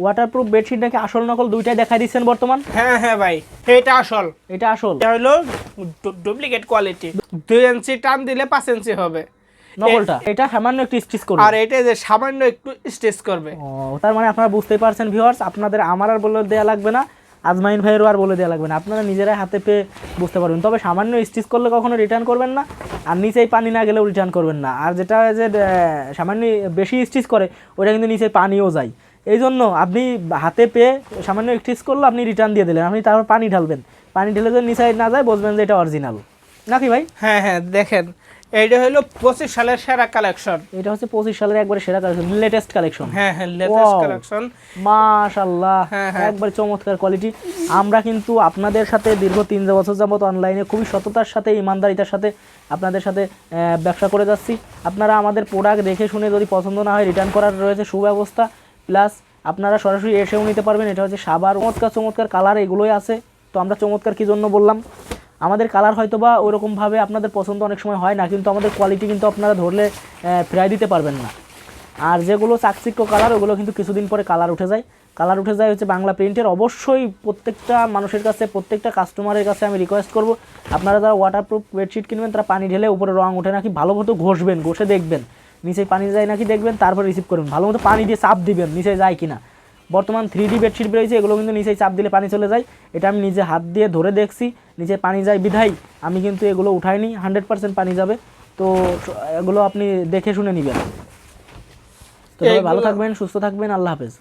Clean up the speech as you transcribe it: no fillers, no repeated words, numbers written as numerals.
Waterproof bedsheet নাকি আসল নকল দুইটাই দেখাই দিচ্ছেন বর্তমান? হ্যাঁ ভাই, এটা আসল। এটা আসল, এটা হলো ডুপ্লিকেট কোয়ালিটি। 2 ইঞ্চি টান দিলে 5 ইঞ্চি হবে নকলটা। এটা সামান্য একটু স্টিচ করবে, আর এটা যে সামান্য একটু স্টিচ করবে। ও তার মানে আপনারা বুঝতেই পারছেন ভিউয়ার্স, আপনাদের আমার আর বলে দেওয়া লাগবে না, আজমাইন ভাইয়েরও আর বলে দেওয়া লাগবে না, আপনারা নিজেরাই হাতে পেয়ে বুঝতে পারবেন। তবে সামান্য স্টিচ করলে কখনো রিটার্ন করবেন না, আর নিচেই পানি না গেলেও রিটার্ন করবেন না। আর যেটা যে সামান্য বেশি স্টিচ করে ওটা কিন্তু নিচে পানিও যায়, এই জন্য আপনি হাতে পেয়ে সামান্য স্টিচ করলে আপনি রিটার্ন দিয়ে দিলেন, আপনি তারপর পানি ঢালবেন, পানি ঢেলে যদি নিচে না যায় বুঝবেন যে এটা অরিজিনাল নাকি ভাই? হ্যাঁ দেখেন, এইটা হলো 25 সালের সেরা কালেকশন। এটা হচ্ছে 25 সালের একবারে সেরা কালেকশন, লেটেস্ট কালেকশন। হ্যাঁ লেটেস্ট কালেকশন, মাশাআল্লাহ, একবারে চমৎকার কোয়ালিটি। আমরা কিন্তু আপনাদের সাথে দীর্ঘ 3 বছর যাবত অনলাইনে খুবই সততার সাথে ইমানদারিতার সাথে আপনাদের সাথে ব্যবসা করে যাচ্ছি। আপনারা আমাদের প্রোডাক্ট দেখে শুনে যদি পছন্দ না হয় রিটার্ন করার রয়েছে সুব্যবস্থা, প্লাস আপনারা সরাসরি এসেও নিতে পারবেন। এটা হচ্ছে সাবার চমৎকার কালার এগুলোই আছে। তো আমরা চমৎকার কী জন্য বললাম, আমাদের কালার হয়তো বা ওরকমভাবে আপনাদের পছন্দ অনেক সময় হয় না, কিন্তু আমাদের কোয়ালিটি কিন্তু আপনারা ধরলে ফেরাই দিতে পারবেন না। আর যেগুলো চাকচিক্য কালার ওগুলো কিন্তু কিছুদিন পরে কালার উঠে যায় হচ্ছে বাংলা প্রিন্টের। অবশ্যই প্রত্যেকটা মানুষের কাছে, প্রত্যেকটা কাস্টমারের কাছে আমি রিকোয়েস্ট করব, আপনারা যারা ওয়াটারপ্রুফ বেডশিট কিনবেন তারা পানি ঢেলে উপরে রং ওঠে নাকি ভালো মতো ঘষবেন, ঘষে দেখবেন নিচে পানি যায় নাকি দেখবেন, তারপর রিসিভ করবেন। ভালো মতো পানি দিয়ে চাপ দিবেন নিচে যায় কিনা। বর্তমান 3D বেডশিট বেরিয়েছে, এগুলো কিন্তু নিচে চাপ দিলে পানি চলে যায়, এটা আমি নিজে হাত দিয়ে ধরে দেখছি, নিচে পানি যায় বিধাই আমি কিন্তু এগুলো উঠাইনি, 100% পানি যাবে। তো এগুলো আপনি দেখে শুনে নেবেন। তো ভালো থাকবেন, সুস্থ থাকবেন, আল্লাহ হাফেজ।